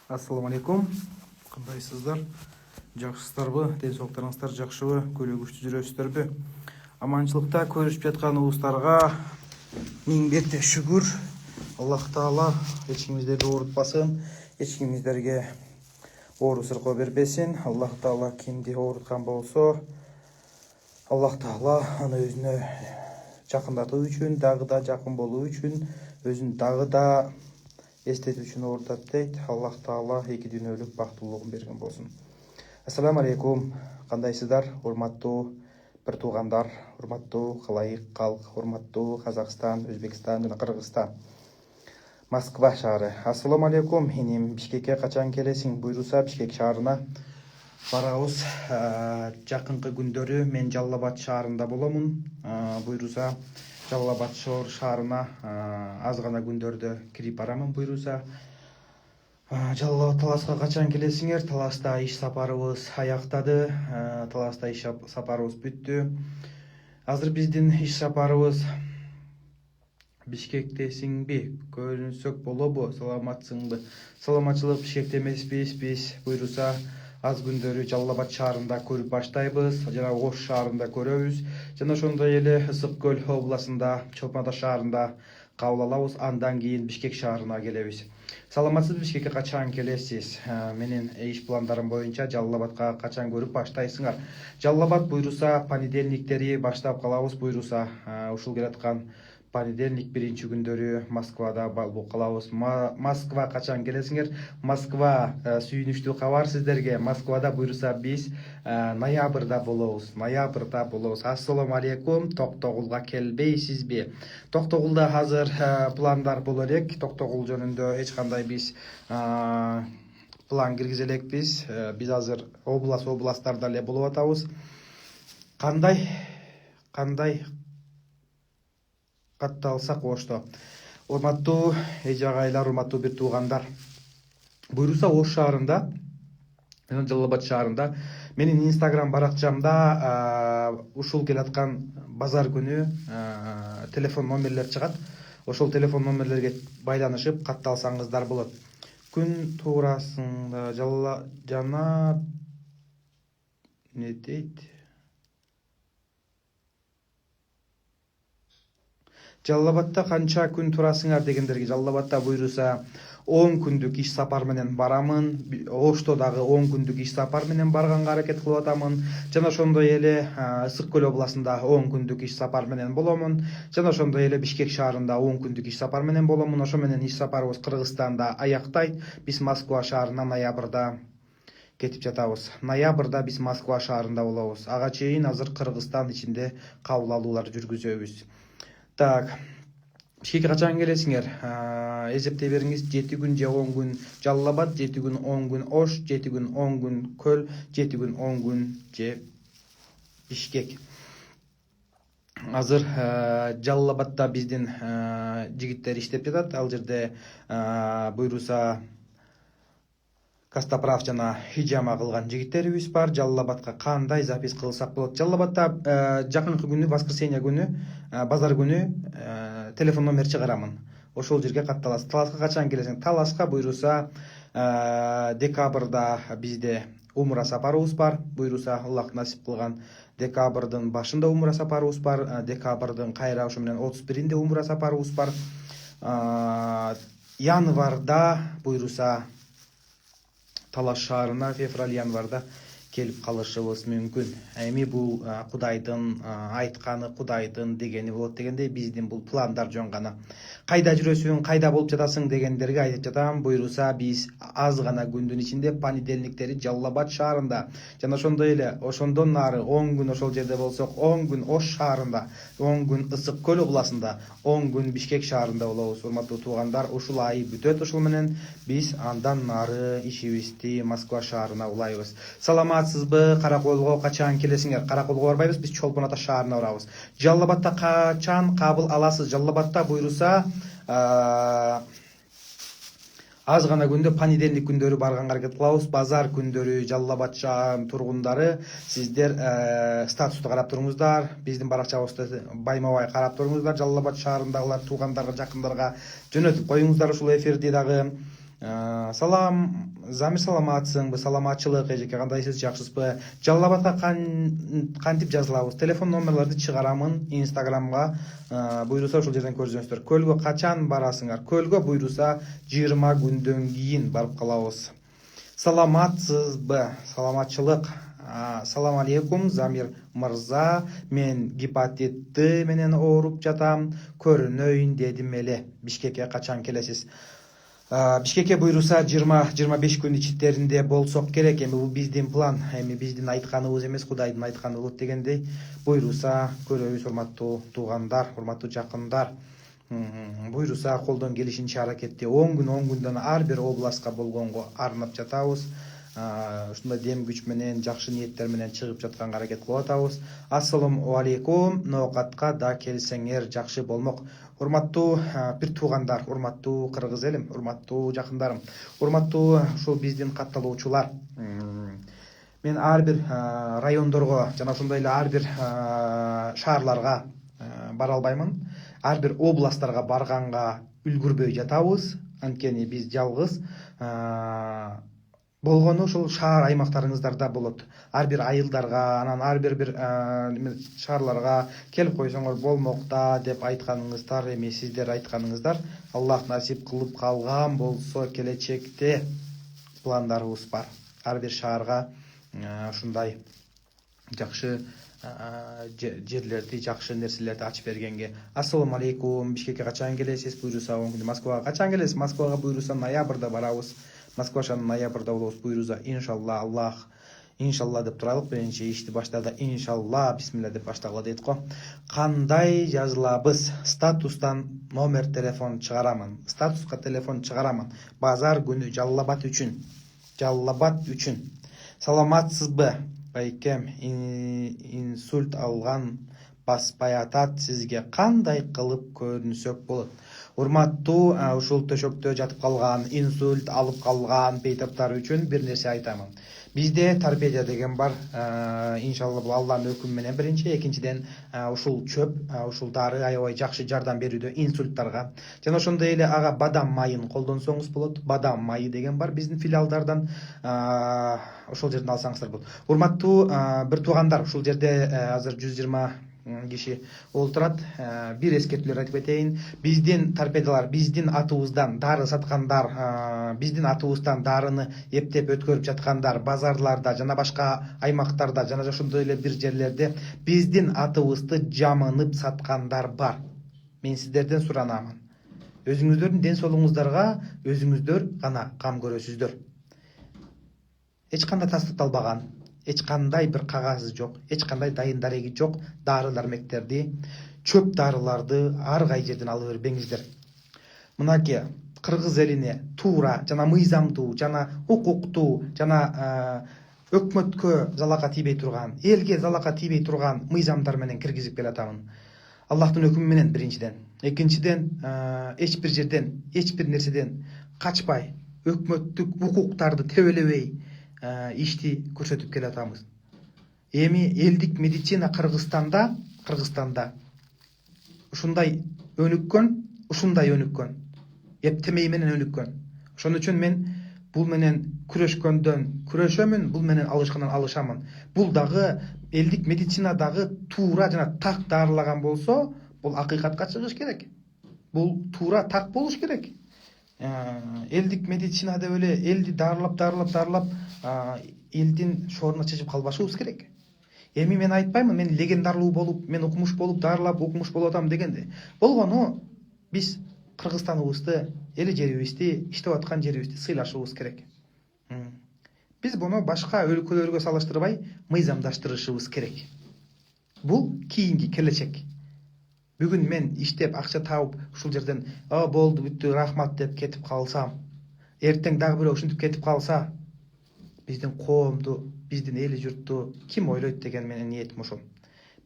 Ассаламу алейкум. Кандайсыздар? Жакшысыздарбы? Денсаулыктарыңыздар жакшыбы? Күлүгүчтүү жүрөсүздөрбү? Аманчылыкта көрүшүп жаткан уустарга миң бетте шүгүр. Аллах Таала эч кимиздерди оорутпасын, эч кимиздерге оору сыркоо бербесин. Аллах Таала кимди ооруткан болсо, Аллах Таала аны өзүнө жакындатуу үчүн, дагы да жакын болуу үчүн, өзүн дагы да эстетүү үчүн оорутат дейт. Аллах Таала эки дүйнөлүк бактылуулугун берген болсун. Ассаламу алейкум. Кандайсыздар? Урматтуу бир туугандар, урматтуу калайык калк, урматтуу Казакстан, Өзбекстан жана Кыргызстан. Москва шаары. Ассаламу алейкум. Иним Бишкекке качан келесиң? Буйруса Бишкек шаарына барабыз. Жакынкы күндөрү мен Жалал Абад шаарында боломун. Буйруса Жалал Абад шаарына аз гана күндөрдө кирип барамын буйруса. Жалал Абад Таласка качан келесиңер? Таласта иш сапарыбыз аяктады. Таласта иш сапарыбыз бүттү. Азыр биздин иш сапарыбыз Бишкектесиңби? Көрүнсөк болобу? Саламатсыңбы? Саламатчылык, Бишкекте эмеспиз. Биз буйруса аз күндөрү Жалал Абад шаарында көрүп баштайбыз, жана Ош шаарында көрөбүз. Жана ошондой эле Ысык көл областында, Чолпон Ата шаарында кабыл алабыз. Андан кийин Бишкек шаарына келебиз. Саламатсызбы? Бишкекке качан келесиз? Менин иш пландарым боюнча Жалал Абадка качан көрүп баштайсыңар? Жалал Абад буйруса понедельниктери баштап калабыз буйруса. Ушул келаткан понедельник биринчи күндөрү Москвада болуп калабыз. Москва качан келесиңер? Москва сүйүнүчтүү кабар сиздерге. Москвада буйруса биз ноябрда болобуз. Ассаламу алейкум. Токтогулга келбейсизби? Токтогулда азыр пландар боло элек. Токтогул жөнүндө эч кандай биз план киргизе элекпиз. Биз азыр областтарда эле болуп атабыз. Кандай катталсак Ошто. Урматтуу эже агайлар, урматтуу бир туугандар. Буйруса Ош шаарында, Жалал Абад шаарында менин Instagram баракчамда ушул келаткан базар күнү телефон номерлер чыгат. Ошол телефон номерлерге байланышып катталсаңыздар болот. Күн туурасында жана не дейт? Жалал Абадта канча күн турасыңар дегендерге, Жалал Абадта буйруса 10 күндүк иш сапар менен барамын. Ошто дагы 10 күндүк иш сапар менен барганга аракет кылып атамын. Жана ошондой эле Ысык көл областында 10 күндүк иш сапар менен боломун. Жана ошондой эле Бишкек шаарында 10 күндүк иш сапар менен боломун. Ошо менен иш сапарыбыз Кыргызстанда аяктайт. Биз Москва шаарына ноябрда кетип жатабыз. Ноябрда биз Москва шаарында болобуз. Ага чейин азыр Кыргызстан ичинде кабыл алуулар жүргүзөбүз. Так, Бишкекке качан келесиңер? Эсептей бериңиз. 7 күн же 10 күн Жалал Абад, 7 күн 10 күн Ош, 7 күн 10 күн Көл, 7 күн 10 күн же Бишкек. Азыр Жалал Абадта биздин жигиттер иштеп жатат. Ал жерде буйруса Костоправ жана хижама кылган жигиттерибиз бар. Жалал Абадка кандай запись кылсак болот? Жалал Абадта жакынкы күнү, воскресенье күнү, базар күнү телефон номер чыгарамын. Ошол жерге катталасыз. Таласка качан келесиң? Таласка буйруса декабрда бизде умра сапарыбыз бар. Буйруса Аллах насип кылган декабрдын башында умра сапарыбыз бар. Декабрдын кайра ошо менен 31-инде умра сапарыбыз бар. Январда буйруса Талас шаарына февраль-январда келип калышыбыз мүмкүн. Эми бул Кудайдын айтканы, Кудайдын дегени болот дегендей, биздин бул пландар жөн гана. Кайда жүрөсүң, кайда болуп жатасың дегендерге айтып жатам. Буйруса биз аз гана күндүн ичинде понедельниктери Жалал Абад шаарында, жана ошондой эле ошондон нары 10 күн ошол жерде болсок, 10 күн Ош шаарында, 10 күн Ысык көл областында, 10 күн Бишкек шаарында болобуз. Урматтуу туугандар, ушул ай бүтөт. Ошол менен биз андан нары ишибизди Москва шаарына улайбыз. Саламатсызбы? Караколго качан келесиңер? Караколго барбайбыз, биз Чолпон Ата шаарына барабыз. Жалал Абадта качан кабыл аласыз? Жалал Абадта буйруса аз гана күндө понедельник күндөрү барганга аракет кылабыз. Базар күндөрү Жалал Абад тургундары сиздер статусту карап туруңуздар. Биздин баракчабызды байма-бай карап туруңуздар. Жалал Абад шаарындагылар туугандарга, жакындарга жөнөтүп коюңуздар ушул эфирди дагы. Салам, Замир, саламатсыңбы? Саламатчылык, эжеке кандайсыз, жакшысызбы? Жалал Абадка кантип жазылабыз? Телефон номерларды чыгарамын Инстаграмга. Буйруса ошол жерден көрсөңүздөр. Көлгө качан барасыңар? Көлгө буйруса 20 күндөн кийин барып калабыз. Саламатсызбы? Саламатчылык. Салам алейкум, Замир мырза. Мен гепатитти менен ооруп жатам. Көрүнөйүн дедим эле. Бишкекке качан келесиз? Бишкекке буйруса 20-25 күн ичтеринде болсок керек. Эми бул биздин план, эми биздин айтканыбыз эмес, Кудайдын айтканы болот дегендей. Буйруса көрөбүз, урматтуу туугандар, урматтуу жакындар. Буйруса колдон келишинче аракетти 10 күндөн ар бир областка болгонго арнап жатабыз. Ушундай дем күч менен, жакшы ниеттер менен чыгып жатканга аракет кылып атабыз. Ассаламу алейкум, ноокатка да келсеңер жакшы болмок. Урматтуу бир туугандар, урматтуу кыргыз элим, урматтуу жакындарым, урматтуу ушул биздин катталуучулар. Мен ар бир райондорго жана ошондой эле ар бир шаарларга бара албаймын. Ар бир областтарга барганга үлгүрбөй жатабыз. Анткени биз жалгыз болгону ушул шаар аймактарыңыздарда болот. Ар бир айылдарга, анан ар бир шаарларга келип койсоңор болмок да деп айтканыңыздар, эми сиздер айтканыңыздар. Аллах насип кылып калган болсо келечекте пландарыбыз бар. Ар бир шаарга ушундай жакшы жерлерди, жакшы нерселерди ачып бергенге. Ассаламу алейкум, Бишкекке качан келесиз? Буйруса 10 күндө. Москвага качан келесиз? Москвага буйруса ноябрда барабыз. Москва ноябрда болобуз буйруса. Иншалла, Аллах иншалла деп туралык. Биринчи ишти баштада иншалла, бисмилла деп баштагыла дейт го. Кандай жазылабыз? Статустан номер телефон чыгарамын. Статуска телефон чыгарамын. Базар күнү Жалал Абад үчүн. Жалал Абад үчүн. Саламатсызбы? Байкем, инсульт алган баспай атат, сизге кандай кылып көрүнсөк болот? Урматтуу ушул төшөктө жатып калган, инсульт алып калган бейтаптар үчүн бир нерсе айтамын. Бизде торпедия деген бар. Иншалла бул Алланын өкүмү менен биринчи, экинчиден ушул чөп, ушул дары аябай жакшы жардам берүүдө инсульттарга. Жана ошондой эле ага бадам майын колдонсоңуз болот. Бадам майы деген бар биздин филиалдардан. Ошол жерден алсаңыздар болот. Урматтуу бир туугандар, ушул жерде азыр 120 киши олтурат. Бир эскертүүлөр айтып кетейин. Биздин торпедалар, биздин атыбыздан дары саткандар, биздин атыбыздан дарыны эптеп өткөрүп жаткандар, базарларда жана башка аймактарда жана ошондой эле бир жерлерде биздин атыбызды жамынып саткандар бар. Мен сиздерден суранамын. Өзүңүздөрдүн ден соолугуңуздарга өзүңүздөр гана кам көрөсүздөр. Эч кандай тастыкталбаган, эч кандай бир кагазы жок, эч кандай дайын дареги жок дары-дармектерди, чөп дарыларды ар кай жерден алып бербеңиздер. Мынакей кыргыз элине туура жана мыйзамдуу жана укуктуу жана өкмөткө залака тийбей турган, элге залака тийбей турган мыйзамдар менен киргизип келатамын. Аллахтын өкүмү менен биринчиден, экинчиден эч бир жерден, эч бир нерседен качпай, өкмөттүк укуктарды тебелебей ишти көрсөтүп келатабыз. Эми элдик медицина Кыргызстанда ушундай өнүккөн, эптемей менен өнүккөн. Ошон үчүн мен бул менен күрөшкөндөн күрөшөмүн, бул менен алышкандан алышамын. Бул дагы элдик медицинадагы туура жана так дарылаган болсо, бул акыйкатка чыгыш керек. Бул туура так болуш керек. Элдик медицина деп эле элди дарылап элдин шооруна чыжып калбашыбыз керек. Эми мен айтпаймын, мен легендарлуу болуп, мен укмуш болуп, дарылап укмуш болуп атам дегенде. Болгону биз Кыргызстаныбызды, эли жерибизди, иштеп аткан жерибизди сыйлашыбыз керек. Биз буну башка өлкөлөргө салыштырбай мыйзамдаштырышыбыз керек. Бул кийинки келечек. Бүгүн мен иштеп акча табып ушул жерден болду, бүттү, рахмат деп кетип калсам, эртең дагы бирөө ушинтип кетип калса, биздин коомду, биздин эли журтту ким ойлойт деген менин ниетим ошол.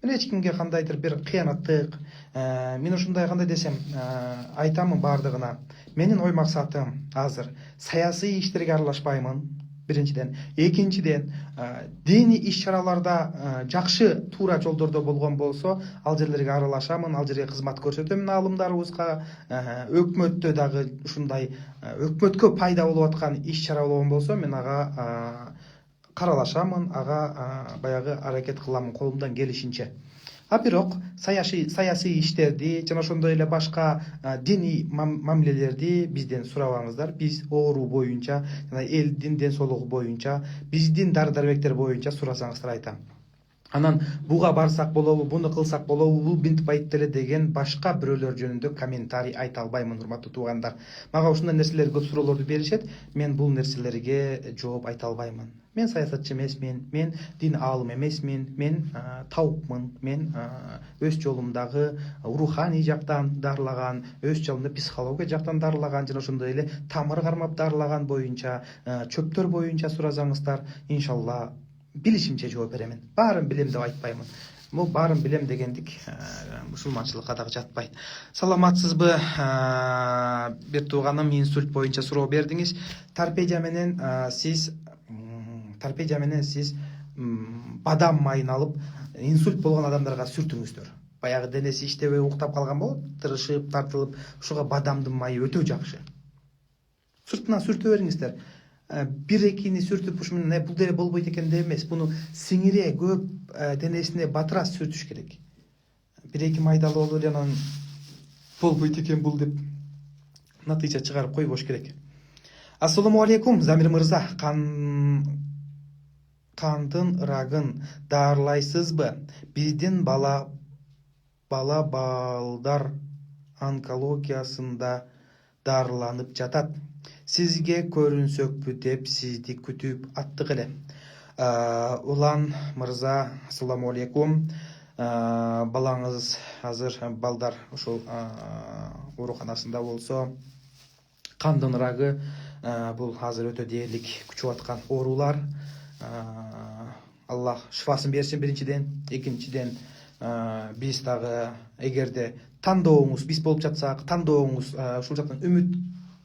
Мен эч кимге кандайдыр бир кыянаттык, мен ушундай кандай десем, айтамын бардыгына. Менин ой максатым азыр саясий иштерге аралашпаймын. биринчиден. Экинчиден, диний иш-чараларда жакшы туура жолдордо болгон болсо, ал жерлерге аралашамын, ал жерге кызмат көрсөтөмүн аалымдарыбызга. Өкмөттө дагы ушундай өкмөткө пайда болуп аткан иш-чара болгон болсо, мен ага каралашамын, ага баягы аракет кыламын колумдан келишинче. А бирок саясий иштерди жана ошондой эле башка диний мамилелерди бизден сурабаңыздар. Биз оору боюнча жана элдин ден соолугу боюнча, биздин дары-дармектер боюнча сурасаңыздар айтам. Анан буга барсак болобу, буну кылсак болобу, бул бинтип айтты эле деген башка бирөөлөр жөнүндө комментарий айта албаймын, урматтуу туугандар. Мага ушундай нерселер көп суроолорду беришет. Мен бул нерселерге жооп айта албаймын. Мен саясатчы эмесмин, мен дин аалым эмесмин, мен таупмун, мен өз жолумдагы руханий жактан дарылаган, өз жолумда психология жактан дарылаган жана ошондой эле тамыр кармап дарылаган боюнча, чөптөр боюнча сурасаңыздар, иншалла билишимче жооп беремин. Баарын билем деп айтпаймын. Бул баарын билем дегендик мусулманчылыкка дагы жатпайт. Саламатсызбы? Бир тууганым инсульт боюнча суроо бердиңиз. Торпедия менен сиз бадам майын алып, инсульт болгон адамдарга сүртүңүздөр. Баягы денеси иштебей уктап калган болот, тырышып, тартылып, ушуга бадамдын майы өтө жакшы. Сыртынан сүртө бериңиздер. Бир-экини сүртүп ушу менен бул деле болбойт экен деп эмес. Буну сиңире көп денесине батыра сүртүш керек. Бир-эки майдалы болуп эле анан болбойт экен бул деп натыйжа чыгарып койбош керек. Ассаламу алейкум, Замир мырза. Кандын рагын даарылайсызбы? Биздин балдар онкологиясында дарыланып жатат. Сизге көрүнсөкпү деп сизди күтүп аттык эле. Улан мырза, ассаламу алейкум. Балаңыз азыр балдар ушул ооруканасында болсо, кандын рагы бул азыр өтө дээрлик күчүп аткан оорулар. Аллах шифасын берсин биринчиден. Экинчиден, биз дагы эгерде тандооңуз биз болуп жатсак, тандооңуз ушул жактан үмүт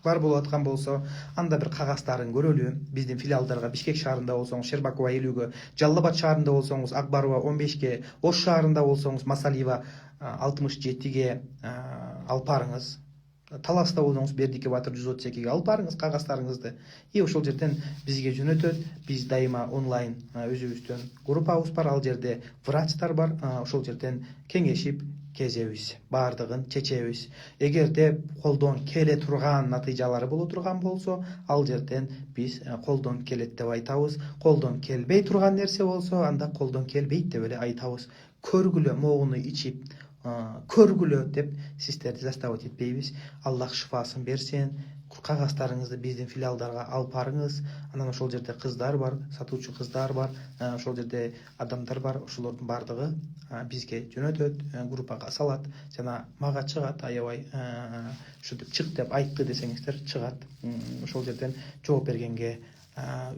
бар болуп аткан болсо, анда бир кагаздарын көрөлү. Биздин филиалдарга Бишкек шаарында болсоңуз, Шербакова 50-гө, Жалал Абад шаарында болсоңуз, Акбарова 15-ге, Ош шаарында болсоңуз, Масалиева 67-ге алып барыңыз. Таласта болсоңуз, Бердике Батыр 132-ге алып барыңыз кагаздарыңызды. Ошол жерден бизге жөнөтөт. Биз дайыма онлайн өзүбүздөн группабыз бар, ал жерде врачтар бар. Ошол жерден кеңешип кезебиз, баардыгын чечебиз. Эгерде колдон келе турган натыйжалары боло турган болсо, ал жерден биз колдон келет деп айтабыз. Колдон келбей турган нерсе болсо, анда колдон келбейт деп эле айтабыз. Көргүлө, могуну ичип, көргүлө деп сиздерди заставить этпейбиз. Аллах шифасын берсин. Кагаздарыңызды биздин филиалдарга алып барыңыз. Анан ошол жерде кыздар бар, сатуучу кыздар бар, ошол жерде адамдар бар. Ошолордун баардыгы бизге жөнөтөт, группага салат жана мага чыгат. Аябай ушинтип чык деп айтты десеңиздер, чыгат. Ошол жерден жооп бергенге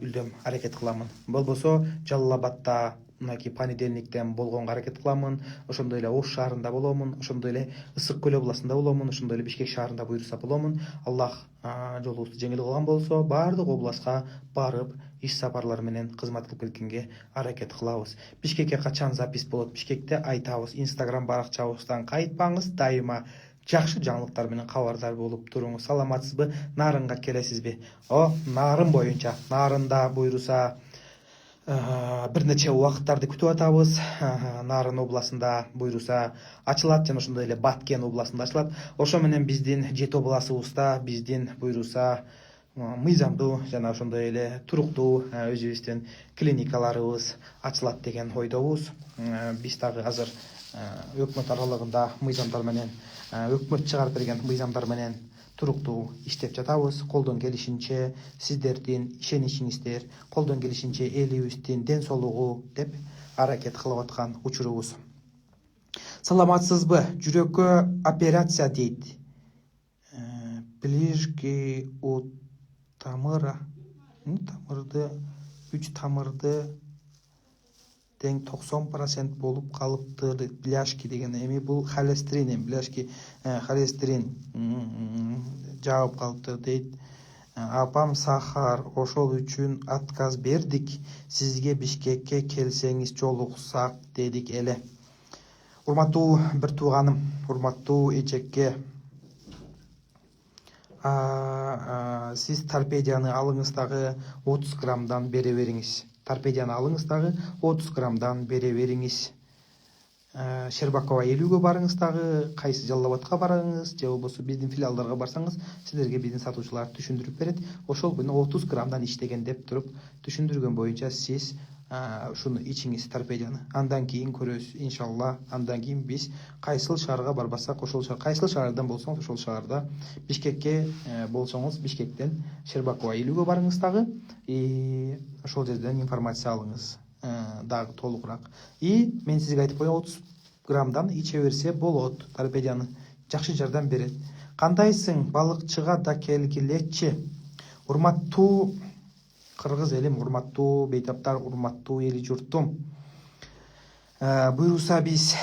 үлдөм аракет кыламын. Болбосо Жалал Абадта мынакей понедельниктен болгонго аракет кыламын. Ошондой эле Ош шаарында боломун, ошондой эле Ысык көл областында боломун, ошондой эле Бишкек шаарында буйруса боломун. Аллах жолубузду жеңил кылган болсо, баардык областка барып иш сапарлар менен кызмат кылып келгенге аракет кылабыз. Бишкекке качан запись болот? Бишкекте айтабыз. Инстаграм баракчабыздан кайтпаңыз, дайыма жакшы жаңылыктар менен кабардар болуп туруңуз. Саламатсызбы? Нарынга келесизби? Нарын боюнча, Нарында буйруса бир нече убакыттарды күтүп атабыз. Нарын областында буйруса ачылат жана ошондой эле Баткен областында ачылат. Ошо менен биздин 7 областыбызда биздин буйруса мыйзамдуу жана ошондой эле туруктуу өзүбүздүн клиникаларыбыз ачылат деген ойдобуз. Биз дагы азыр өкмөт аралыгында мыйзамдар менен, өкмөт чыгарып берген мыйзамдар менен туруктуу иштеп жатабыз. Колдон келишинче сиздердин ишеничиңиздер, колдон келишинче элибиздин ден соолугу деп аракет кылып аткан учурубуз. Саламатсызбы? Жүрөккө операция дейт. Ближки у тамыра. Тамырды, 3 тамырды тең 90% болуп калыптыр. Бляшки деген эми бул холестерин, бляшки холестерин жаап калыптыр дейт. Апам Сахар, ошол үчүн отказ бердик. Сизге Бишкекке келсеңиз жолуксак дедик эле. Урматтуу бир тууганым, урматтуу эжекке, сиз торпедияны алыңыз дагы 30 граммдан бере бериңиз. Торпедияны алыңыз дагы 30 граммдан бере бериңиз. Щербакова 50-ге барыңыз дагы, кайсы Жалал Абадка барыңыз, же болбосо биздин филиалдарга барсаңыз, силерге биздин сатуучулар түшүндүрүп берет. Ошол күнү 30 граммдан иштеген деп туруп, түшүндүргөн боюнча сиз ушуну ичиңиз торпедияны. Андан кийин көрөбүз, иншалла. Андан кийин биз кайсыл шаарга барбасак, ошол шаар, кайсыл шаардан болсоңуз, ошол шаарда, Бишкекке болсоңуз, Бишкектен Щербакова 50-ге барыңыз дагы, ошол жерден информация алыңыз. Дагы толугураак. Мен сизге айтып коеюн, 30 граммдан иче берсе болот. Торпедияны жакшы жардам берет. Кандайсың, балыкчыга да келгилечи. Урматтуу кыргыз элим, урматтуу бейтаптар, урматтуу эли журтум. Буюрса биз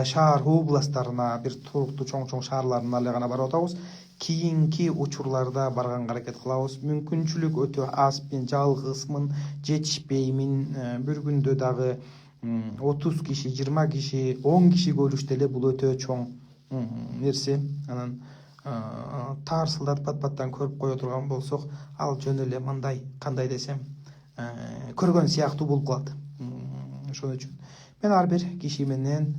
шаар областтарына, бир туруктуу чоң шаарларына эле гана барып атабыз. Кийинки учурларда барганга аракет кылабыз. Мүмкүнчүлүк өтө аз, мен жалгызмын, жетишпеймин. Бир күндө дагы 30 киши, 20 киши, 10 киши көрүштө эле бул өтө чоң нерсе. Анан тарсылдатып пат-паттан көрүп кое турган болсок, ал жөн эле мындай, кандай десем, көргөн сыяктуу болуп калат. Ошон үчүн мен ар бир киши менен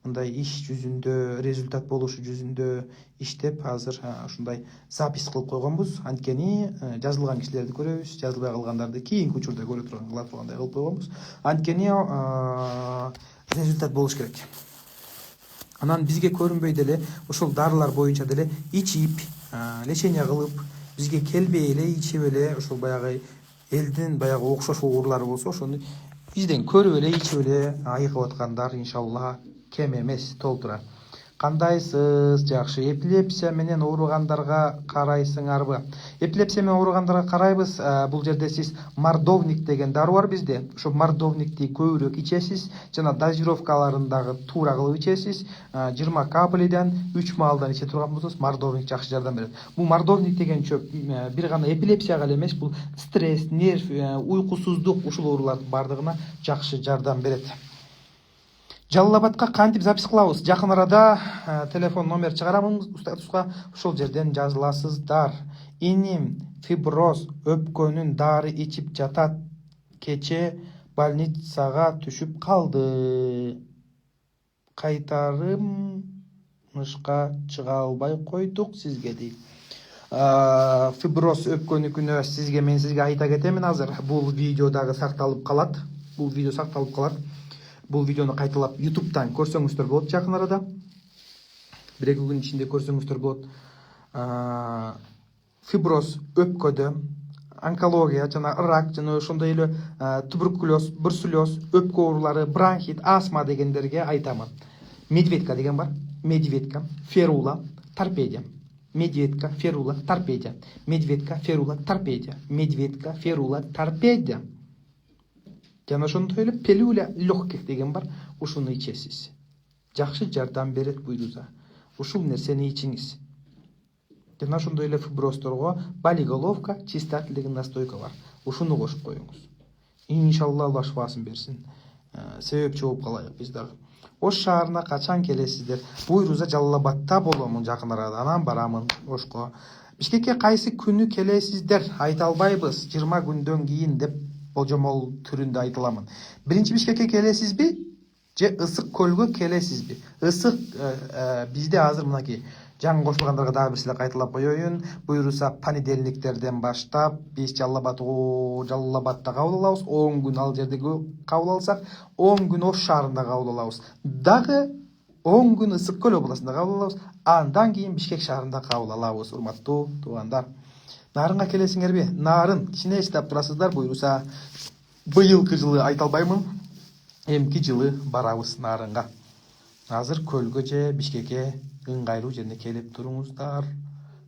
мындай иш жүзүндө, результат болушу жүзүндө иштеп, азыр ушундай запись кылып койгонбуз. Анткени жазылган кишилерди көрөбүз, жазылбай калгандарды кийинки учурда көрө тургандай кылып койгонбуз. Анткени результат болуш керек. Анан бизге көрүнбөй деле ошол дарылар боюнча деле ичип, лечение кылып, бизге келбей эле ичип эле ошол баягы элдин баягы окшош оорулары болсо, ошону бизден көрүп эле ичип эле айыгып аткандар иншалла кем эмес, толтура. Кандайсыз, жакшы. Эпилепсия менен ооругандарга карайсыңарбы? Эпилепсия менен ооругандарга карайбыз. Бул жерде сиз мордовник деген дару бар бизде. Ошо мордовникти көбүрөөк ичесиз, жана дозировкаларын дагы туура кылып ичесиз. 20 капеледен 3 маалдан иче турган болсоңуз, мордовник жакшы жардам берет. Бул мордовник деген чөп бир гана эпилепсияга эле эмес, бул стресс, нерв, уйкусуздук, ушул оорулардын бардыгына жакшы жардам берет. Жалал Абадка кантип запись кылабыз? Жакын арада телефон номер чыгарамын статуска, ошол жерден жазыласыздар. Иним фиброз өпкөнүн дары ичип жатат. Кече больницага түшүп калды. Кайтарымышка чыга албай койдук сизге дейт. Фиброз өпкөнүкүнө мен сизге айта кетемин азыр. Бул видео дагы сакталып калат. Бул видеону кайталап YouTube'дан көрсөңүздөр болот жакын арада. 1-2 күн ичинде көрсөңүздөр болот. Фиброз өпкөдө, онкология жана рак жана ошондой эле туберкулез, бруцеллез, өпкө оорулары, бронхит, астма дегендерге айтамын. Медведка деген бар. Медведка, ферула, торпедия. Медведка, ферула, торпедия. Медведка, ферула, торпедия. Медведка, ферула, торпедия. Жана ошондой эле пилюля легких деген бар. Ушуну ичесиз. Жакшы жардам берет буйруза. Ушул нерсени ичиңиз. Жана ошондой эле фиброзторго болиголовка, чистатель деген настойка бар. Ушуну кошуп коюңуз. Иншалла Алла шифасын берсин. Себепчи болуп калайык биз дагы. Ош шаарына качан келесиздер? Буйруза Жалал Абадта боломун жакын арада. Анан барамын Ошко. Бишкекке кайсы күнү келесиздер? Айта албайбыз. 20 күндөн кийин деп божомол түрүндө айтыламын. Биринчи Бишкекке келесизби? Же Ысык көлгө келесизби? Ысык бизде азыр мынакей жаңы кошулгандарга дагы бир силе кайталап коеюн. Буйруса понедельниктерден баштап биз Жалал Абадта кабыл алабыз. 10 күн ал жерде кабыл алсак, 10 күн Ош шаарында кабыл алабыз. Дагы 10 күн Ысык көл областында кабыл алабыз. Андан кийин Бишкек шаарында кабыл алабыз, урматтуу туугандар. Нарынга келесиңерби? Нарын кичине эстеп турасыздар, буйруса быйылкы жылы айта албаймын. Эмки жылы барабыз Нарынга. Азыр көлгө же Бишкекке ыңгайлуу жерине келип туруңуздар.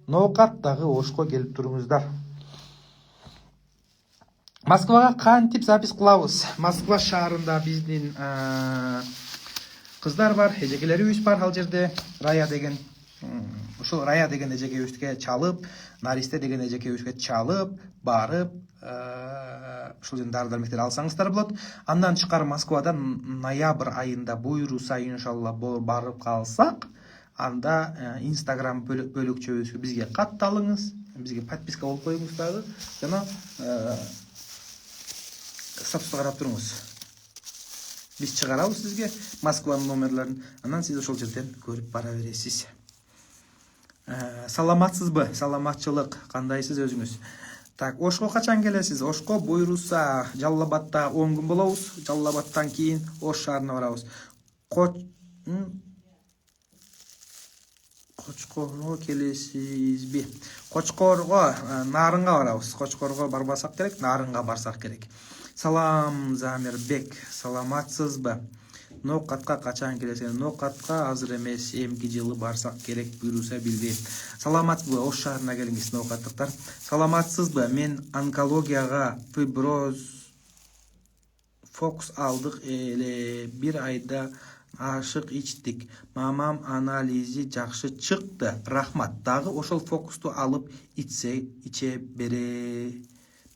Ноокат дагы Ошко келип туруңуздар. Москвага кантип запись кылабыз? Москва шаарында биздин кыздар бар, эжекелерибиз бар ал жерде. Рая деген ушул Рая деген эжекебизге чалып, Наристе деген эжекебизге чалып, барып, ушул жерден дары дармектер алсаңыздар болот. Андан тышкары Москвадан ноябрь айында буйруса иншалла барып калсак, анда Instagram бөлөкчөбүзгө бизге катталыңыз, бизге подписка болуп коюңуз дагы, жана статусту карап туруңуз. Биз чыгарабыз сизге Москванын номерлерин, анан сиз ошол жерден көрүп бара бересиз. Саламатсызбы? Саламатчылык, кандайсыз өзүңүз? Так, Ошко качан келесиз? Ошко буйруса Жалал-Абадта 10 күн болобуз. Жалал-Абадтан кийин Ош шаарына барабыз. Кочкорго келесизби? Кочкорго, Нарынга барабыз. Кочкорго барбасак керек, Нарынга барсак керек. Салам Замирбек, саламатсызбы? Ноокатка качан келесиз? Ноокатка азыр эмес, эмки жылы барсак керек, буйруса билбейм. Саламатбы? Ош шаарына келиңиз ноокаттыктар. Саламатсызбы? Мен онкологияга фиброз фокус алдык эле 1 айда ашык ичтик. Мамам анализи жакшы чыкты. Рахмат. Дагы ошол фокусту алып иче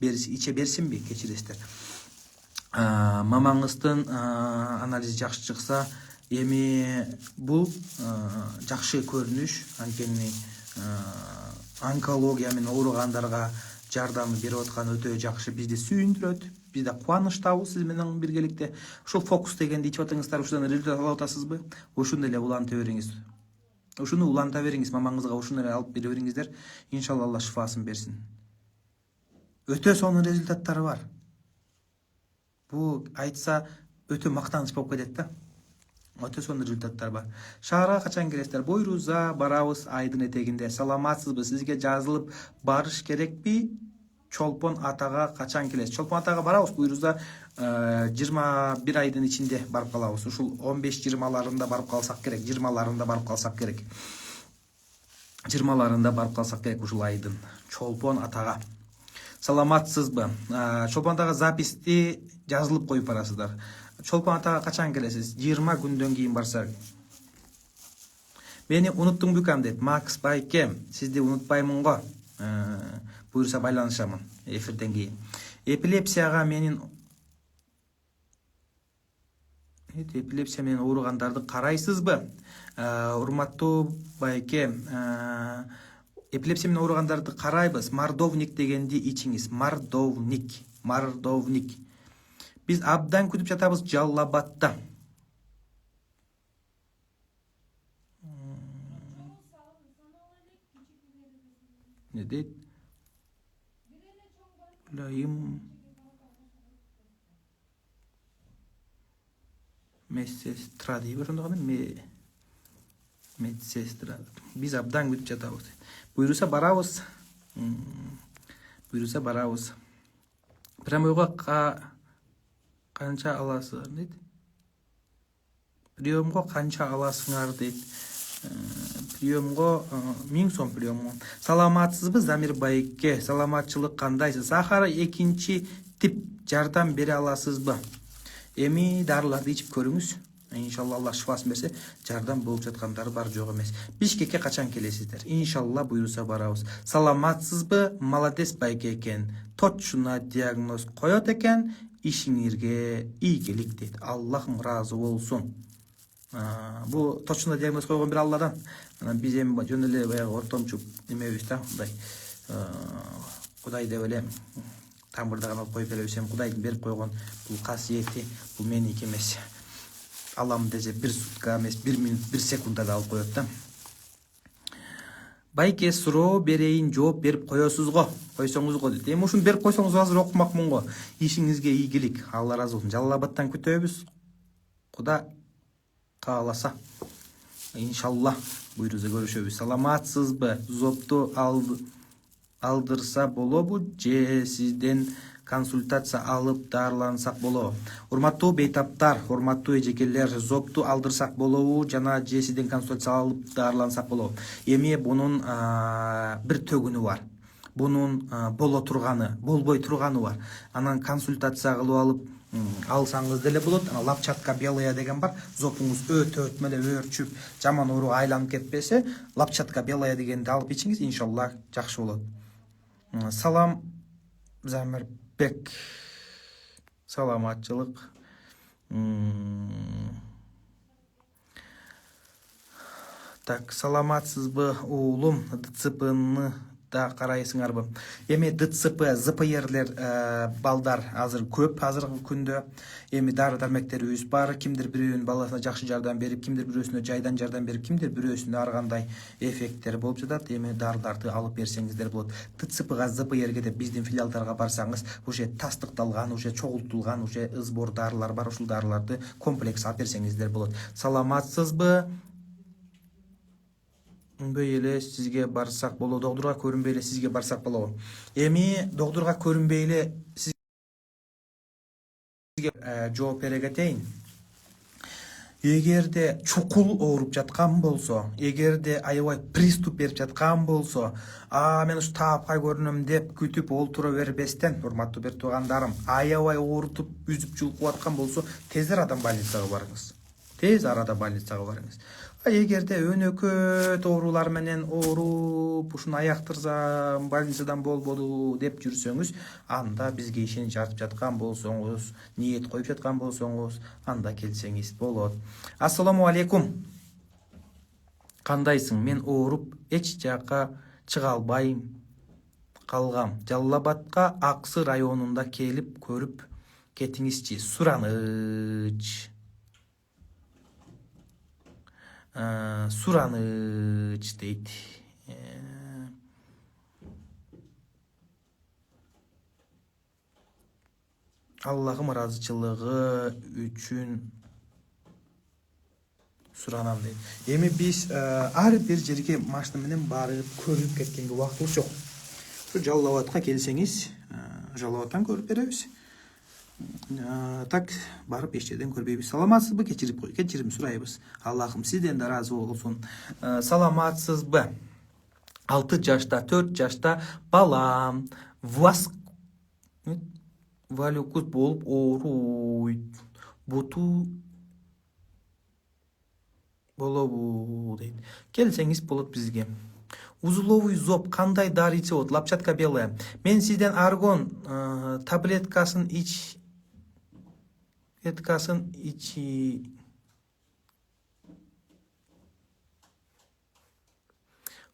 берсинби? Кечиресиздер. Мамаңыздын анализи жакшы чыкса, эми бул жакшы көрүнүш, анткени онкология менен ооругандарга жардам берип аткан өтө жакшы, бизди сүйүндүрөт. Биз да кубанычтабыз сиз менен биргеликте. Ушул фокус дегенди ичип атыңыздар, ушудан результат алып атасызбы? Ушуну эле уланта бериңиз. Ушуну уланта бериңиз, мамаңызга ушуну эле алып бере бериңиздер. Иншалла Алла шифасын берсин. Өтө сонун результаттары бар. Бу айтса өтө мактаныч болуп кетет да. Өтө сонун результаттар бар. Шаарга качан келесиздер? Буйруза барабыз айдын этегинде. Саламатсызбы? Сизге жазылып барыш керекпи? Чолпон атага качан келесиз? Чолпон атага барабыз. Буйруза 21 айдын ичинде барып калабыз. Ушул 15-20ларында барып калсак керек. 20ларында барып калсак керек. 20ларында барып калсак керек ушул айдын. Чолпон атага. Саламатсызбы? Чолпон атага записти жазылып коюп барасыздар. Чолпон атага качан келесиз? 20 күндөн кийин барсак. Мени унуттуң бүкам дейт. Макс байкем, сизди унутпаймын го. Буйруса байланышамын эфирден кийин. Эпилепсия менен ооругандарды карайсызбы? Урматтуу байкем, эпилепсия менен ооругандарды карайбыз. Мордовник дегенди ичиңиз. Мордовник. Биз абдан күтүп жатабыз Жалал-Абадта. Не дейт? Лайым медсестра дейбир ошондо медсестра. Биз абдан күтүп жатабыз. Буйруса барабыз. Прямойго канча аласыңар дейт. Приемго канча аласыңар дейт. Приемго 1000 сом прием. Саламатсызбы Замир байке? Саламатчылык кандайсыз? Сахара 2-чи тип жардам бере аласызбы? Эми дарыларды ичип көрүңүз. Иншалла Алла шифасын берсе, жардам болуп жаткандары бар жок эмес. Бишкекке качан келесиздер? Иншалла буйруса барабыз. Саламатсызбы? Молодец байке экен. Точно диагноз коет экен. Ишиңерге ийгилик дейт. Аллахым разы болсун. Бу точно диагноз койгон бир Алладан. Биз эми жөн эле баягы ортомчу немебиз да, мындай. Кудай деп эле тамырдаган алып коюп элебиз. Кудайдын берип койгон бул касиети, бул меники эмес. Алам десе 1 сутка эмес, 1 минут, 1 секунда да алып коет да. Байке, суроо берейин, жооп берип койосуз го, койсоңуз го дейт. Эми ушуну берип койсоңуз азыр окумакмын го. Ишиңизге ийгилик, Алла разы болсун. Жалал-Абадтан күтөбүз. Куда кааласа. Иншалла буйруза көрүшөбүз. Саламатсызбы? Зопту алдырса болобу же сизден консультация алып дарылансак болобу? Урматтуу бейтаптар, урматтуу эжекелер, зопту алдырсак болобу жана же сизден консультация алып дарылансак болобу? Эми бунун бир төгүнү бар. Бунун боло турганы, болбой турганы бар. Анан консультация кылып алып алсаңыз деле болот. Ана лапчатка белая деген бар. Зопуңуз өтө эле өрчүп, жаман ооруга айланып кетпесе, лапчатка белая дегенди алып ичиңиз, иншалла жакшы болот. Салам Замирбек. Саламатчылык. Так, саламатсызбы уулум? ДЦПны да карайсыңарбы? Эми ДЦП, ЗПРлер балдар азыр көп азыркы күндө. Эми дары дармектерибиз бар. Кимдир бирөөнүн баласына жакшы жардам берип, кимдир бирөөсүнө жайдан жардам берип, кимдир бирөөсүнө ар кандай эффекттер болуп жатат. Эми дарыларды алып берсеңиздер болот. ДЦПга, ЗПРге деп биздин филиалдарга барсаңыз, уже тастыкталган, уже чогултулган, уже сбор дарылар бар. Ушул дарыларды комплекс алып берсеңиздер болот. Саламатсызбы? Үнбөй эле сизге барсак болобу, доктурга көрүнбөй эле сизге барсак болобу? Эми доктурга көрүнбөй эле сизге жооп бере кетейин. Эгерде чукул ооруп жаткан болсо, эгерде аябай приступ берип жаткан болсо, мен ушу таапка көрүнөм деп күтүп олтура бербестен, урматтуу бер туугандарым, аябай оорутуп, үзүп чулкуп аткан болсо, тез арада больницага барыңыз. Тез арада больницага барыңыз. Эгерде өнөкөт оорулар менен ооруп, ушуну аяктырсам, больницадан болбоду деп жүрсөңүз, анда бизге ишенип жатып жаткан болсоңуз, ниет коюп жаткан болсоңуз, анда келсеңиз болот. Ассаламу алейкум. Кандайсың? Мен ооруп, эч жакка чыга албай калгам. Жалал-Абадка, Аксы районунда келип көрүп кетиңизчи. Сураныч. Сураныч дейт. Аллахым ыраазычылыгы үчүн суранам дейт. Эми биз ар бир жерге машина менен барып көрүп кеткенге убактыбыз жок. Ушу Жалал-Абадка келсеңиз, Жалал-Абадтан көрүп беребиз. Так, барып эч жерден көрбөйбүз. Саламатсызбы? Кечирим сурайбыз. Аллахым сизден да ыраазы болсун. Саламатсызбы? 6 жашта, 4 жашта балам валюкус болуп ооруйт. Буту болобу дейт. Келсеңиз болот бизге. Узловый зоб кандай дары ичсе болот? Лапчатка белая. Мен сизден аргон таблеткасын ичи.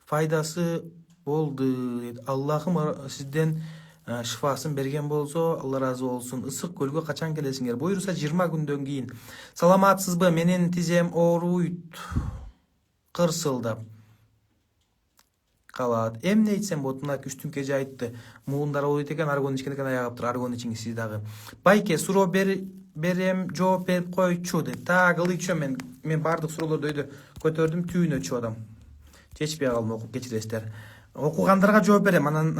Файдасы болду дейт. Аллахым сизден шифасын берген болсо, Алла разы болсун. Ысык көлгө качан келесиңер? Буйруса 20 күндөн кийин. Саламатсызбы? Менин тизем ооруйт. Кырсылдап калат. Эмне ичсем болот? Мына үстүңкү жайтты. Муундар ооруйт экен, аргон ичкен экен, аягыптыр. Аргон ичиңиз сиз дагы. Байке, суроо берем, жооп берип койчу дейт. Так, ылычу мен бардык суроолорду өйдө көтөрдүм, түйүнө чыгам. Чечпей калдым, окуп кечиресиздер. Окугандарга жооп берем, анан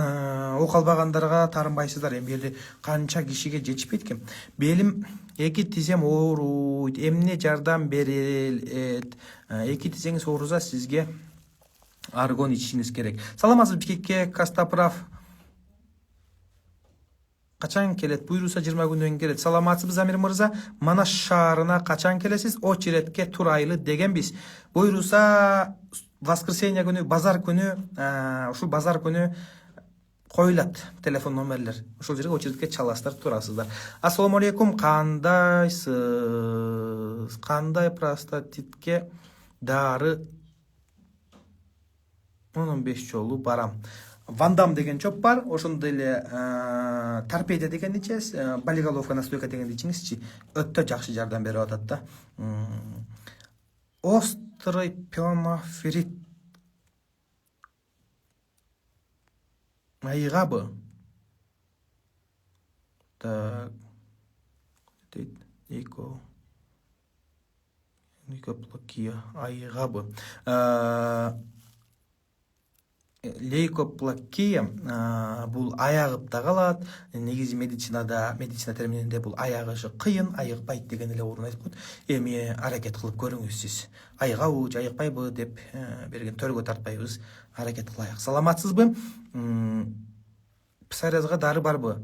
окуп албагандарга таарынбайсыздар. Эми эле канча кишиге жетишпейт экен. Белим эки тизем ооруйт. Эмне жардам берет? Эки тизеңиз ооруса сизге аргон ичишиңиз керек. Саламатсызбы? Пикекке Кастаправ качан келет? Буйруса 20 күндөн келет. Саламатсызбы Замир мырза? Манаш шаарына качан келесиз? Очередке турайлы дегенбиз. Буйруса воскресенье күнү, базар күнү, ушул базар күнү коюлат телефон номерлер. Ушул жерге очередке чаласыздар, турасыздар. Ассаламу алейкум. Кандайсыз? Кандай простатитке дары 15 жолу барам. Вандам деген чоп бар, ошондой эле торпедия деген ичесиз, болиголовка настойка дегенди ичиңизчи, өтө жакшы жардам берип атат да. Острый пенофрит айыгабы? Так, лейкоплакия айыгабы? Лейкоплакия бул аягыпта калат. Негизи медицина термининде бул аягышы кыйын, айыкпайт деген эле орун айтып коет. Эми аракет кылып көрүңүз сиз. Айыгабы, айыкпайбы деп берген төргө тартпайбыз. Аракет кылайык. Саламатсызбы? псориазга дары барбы?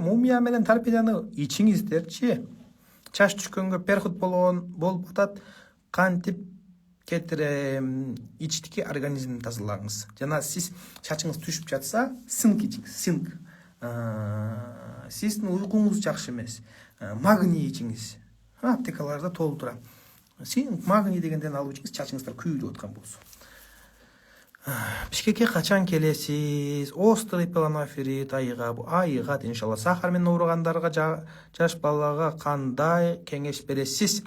Мумия менен торпеданы ичиңиздерчи. Чач түшкөнгө перхот болуп атат. Кантип кетирем, ичтики организмди тазалаңыз. Жана сиз чачыңыз түшүп жатса, синк ичиңиз, синк. Сиздин уйкуңуз жакшы эмес. Магний ичиңиз. Аптекаларда толуп турат. Синк, магний дегенден алып ичиңиз, чачыңыздар күйүлүп аткан болсо. Бишкекке качан келесиз? Острый пилонофорит айыга иншалла. Сахар менен ооругандарга, жаш балага кандай кеңеш бересиз?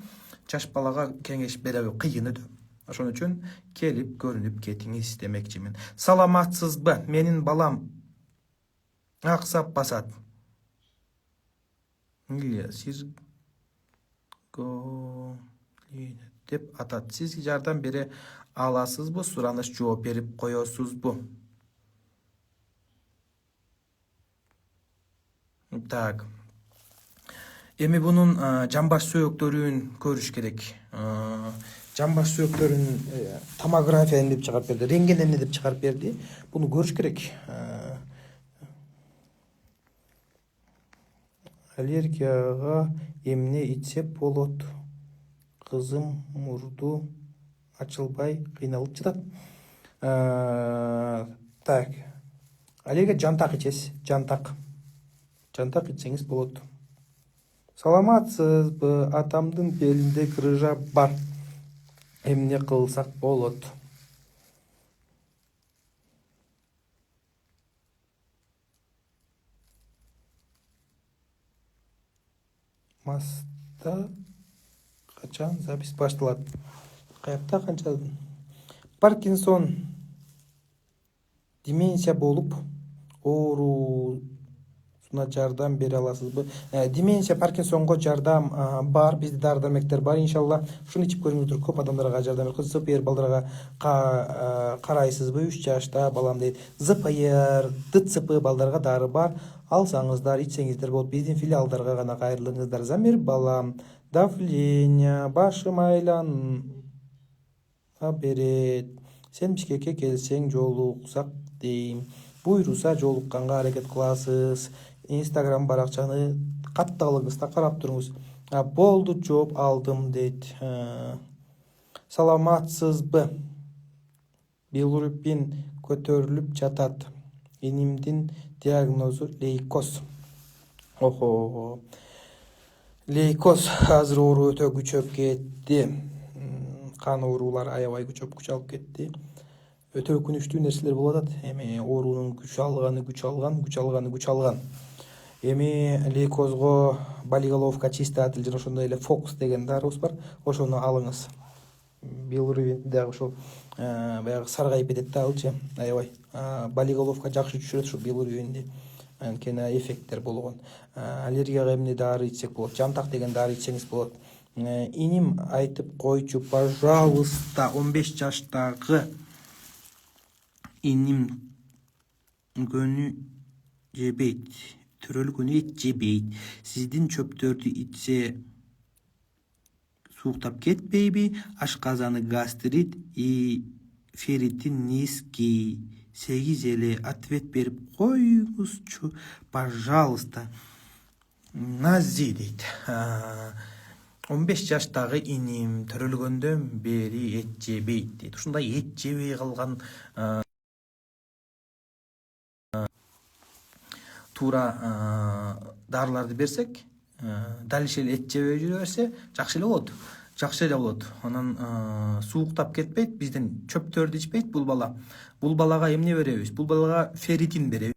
Жаш балага кеңеш берүү кыйын өтө. Ошон үчүн келип көрүнүп кетиңиз демекчимин. Саламатсызбы? Менин балам аксап басат. Деп атат. Сиз жардам бере аласызбы? Сураныш жооп берип коесузбу? Так. Эми бунун жамбаш сөөктөрүн көрүш керек. Жамбаш сөөктөрүн томография деп чыгарып берди, рентген эмне деп чыгарып берди. Буну көрүш керек. Аллергияга эмне ичсе болот? Кызым мурду ачылбай кыйналып жатат. Так. Аллергия жантак ичесиз, жантак. Жантак ичсеңиз болот. Саламатсызбы? Атамдын белинде грыжа бар. Эмне кылсак болот? Маста качан запись башталат? Каякта канча? Паркинсон, деменция болуп оорусуна жардам бере аласызбы? Деменция, Паркинсонго жардам бар, бизде дары-дармектер бар иншалла. Ушуну ичип көрүңүздөр, көп адамдарга жардам берет. ЗПР балдарга карайсызбы? 3 жашта балам дейт. ЗПР, ДЦП балдарга дары бар. Алсаңыздар, ичсеңиздер болот. Биздин филиалдарга гана кайрылыңыздар. Замир балам, давление, башым айланып берет. Сен Бишкекке келсең жолуксак дейм. Буйруса жолукканга аракет кыласыз. Инстаграм баракчаны катталыңыз, карап туруңуз. Болду, жооп алдым дейт. Саламатсызбы? Билирубин көтөрүлүп жатат. Энимдин диагнозу лейкоз. Охо. Лейкоз азыр оору өтө күчөп кетти. Кан оорулар аябай күч алып кетти. Өтө өкүнүчтүү нерселер болуп атат. Эми оорунун күч алган. Эми лейкозго болиголовка, чистатель жана ошондой эле фокс деген дарыбыз бар. Ошону алыңыз. Билирубин дагы ошол баягы саргайып кетет да алчы. Аябай. Болиголовка жакшы түшүрөт ошо билирубинди. Анткени эффекттер болгон. Аллергияга эмне дары ичсек болот? Жантак деген дары ичсеңиз болот. Иним айтып койчу, пожалуйста, 15 жаштагы иним гөнү жебейт, төрөлгөнү эт жебейт. Сиздин чөптөрдү ичсе сууктап кетпейби? Ашказаны, гастрит, ферритин низкий. 8 эле ответ берип коюңузчу, пожалуйста. Нази дейт. 15 жаштагы иним төрөлгөндөн бери эт жебейт дейт. Ушундай эт жебей калган туура дарыларды берсек, дал ишел эт жебей жүрө берсе, жакшы эле болот. Анан сууктап кетпейт, бизден чөптөрдү ичпейт бул бала. Бул балага эмне беребиз? Бул балага ферритин беребиз.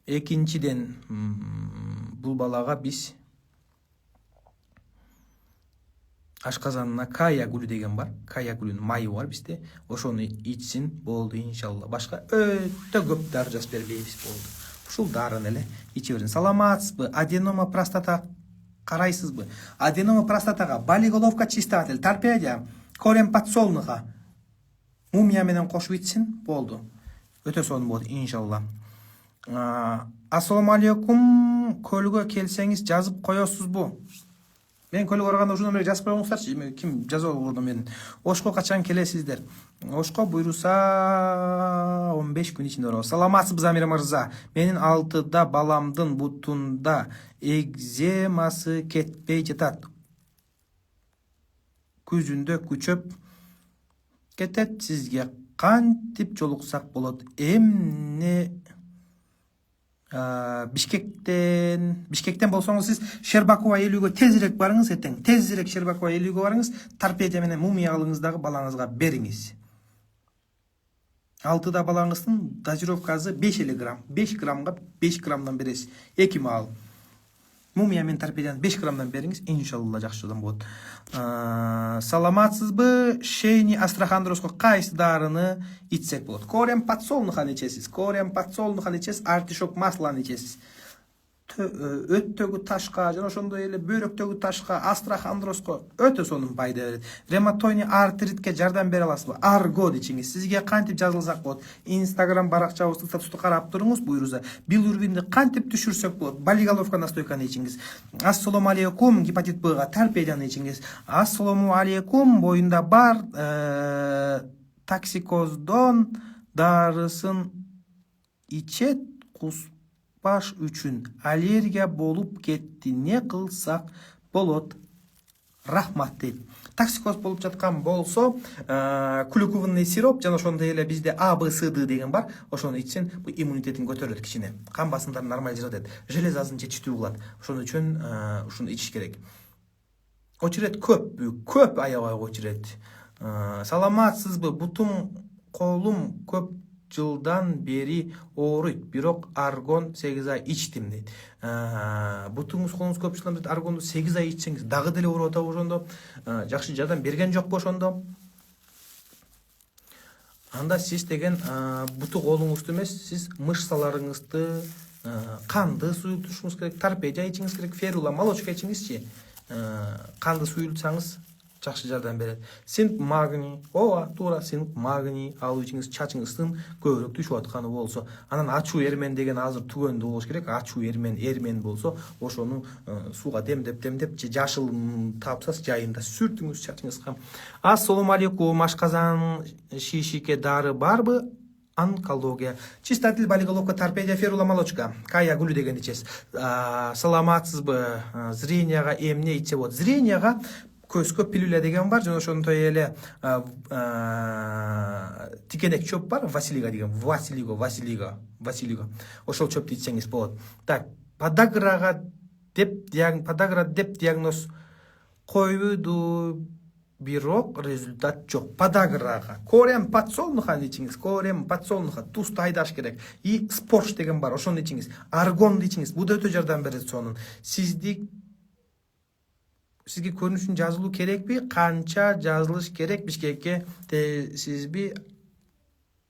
Экинчиден, бул балага биз ашказанына кая гүлү деген бар. Кая гүлүнүн майы бар бизде. Ошону ичсин, болду иншалла. Башка өтө көп дары жазып бербейбиз, болду. Ушул дарыны эле иче берин. Саламатсызбы? Аденома простата карайсызбы? Аденома простатага болиголовка, чистатель, торпедия, корем подсолнуха мумия менен кошуп ичсин, болду. Өтө сонун болот иншалла. Ассаламу алейкум. Көлгө келсеңиз жазып коесузбу? Мен көлүк барганда ушундан бери жазып коюңуздарчы, ким жазып алды менин. Ошко качан келесиздер? Ошко буйруса 15 күн ичинде барабыз. Саламатсызбы Замир мырза? Менин 6-да баламдын бутунда экземасы кетпей жатат. Күзүндө күчөп кетет. Сизге кантип жолуксак болот? Эмне Бишкектен болсоңуз сиз Шербакова 50-гө тезирээк барыңыз, тезирээк Шербакова 50-гө барыңыз, торпедия менен мумия алыңыздагы балаңызга бериңиз. 6-да балаңыздын дозировкасы 5 грамм. 5 граммга 5 граммдан бересиз. 2 маал. Мумия мен торпедияны 5 граммдан бериңиз, иншалла жакшы жолдон болот. Саламатсызбы? Шейни Астрахандроско кайсы дарыны ичсек болот? Корем подсолнуханы ичесиз. Корем подсолнуханы ичесиз, артишок масланы ичесиз. Өттөгү ташка жана ошондой эле бөйрөктөгү ташка астрахандроско өтө сонун пайда берет. Ревматойный артритке жардам бере аласызбы? Аргон ичиңиз. Сизге кантип жазылсак болот? Инстаграм баракчабызды статусту карап туруңуз, буйруса. Билирубинди кантип түшүрсөк болот? Болиголовка настойканы ичиңиз. Ассалому алейкум, гепатит Б-га торпедияны ичиңиз. Ассалому алейкум, боюнда бар токсикоздон дарысын ичет, баш үчүн аллергия болуп кетти. Не кылсак болот? Рахмат дейт. Токсикоз болуп жаткан болсо, клюквенный сироп жана ошондой эле бизде АБСД деген бар. Ошону ичсең, бу иммунитетин көтөрөт кичине. Кан басымдарын нормализирует, железасын жетиштүү кылат. Ошон үчүн ушуну ичиш керек. Очерет көп аябай очерет. Саламатсызбы? Бутум, колум көп жылдан бери ооруйт, бирок аргон 8 ай ичтим дейт. Бутуңуз, колуңуз көп жылдан бери аргонду 8 ай ичсеңиз дагы деле ооруп атабы ошондо? Жакшы жардам берген жокпу ошондо? Анда сиз деген буту колуңузду эмес, сиз мышцаларыңызды, канды суюлтушуңуз керек, торпедия ичиңиз керек, ферула молочка ичиңизчи. Канды суюлтсаңыз жакшы жардам берет. Синк магний, туура синк магний алуу ичиңиз чачыңыздын көбүрөөк түшүп атканы болсо, анан ачуу эрмен деген азыр түгөндү болуш керек. Ачуу эрмен болсо, ошону сууга демдеп же жашыл тапсас жайында сүртүңүз чачыңызга. Ассалому алейкум, ашказан шишике дары барбы? Онкология. Чистотил, болиголовка, торпедия, ферула молочка. Кая гулю деген ичесиз. Саламатсызбы? Зренияга эмне ичсе болот? Зренияга көзгө пилюля деген бар, жана ошондой эле тикенек чөп бар, Василига деген, Василига. Ошол чөптү ичсеңиз болот. Так, подагра деп диагноз койду, бирок результат жок. Подаграга корем подсолнуханы ичиңиз, корем подсолнуха тузду айдаш керек. И спорш деген бар, ошону ичиңиз. Аргонду ичиңиз, бул да өтө жардам берет сонун. Сизге көрүнүшүн жазылуу керекпи? Канча жазылыш керек Бишкекке? Сизби?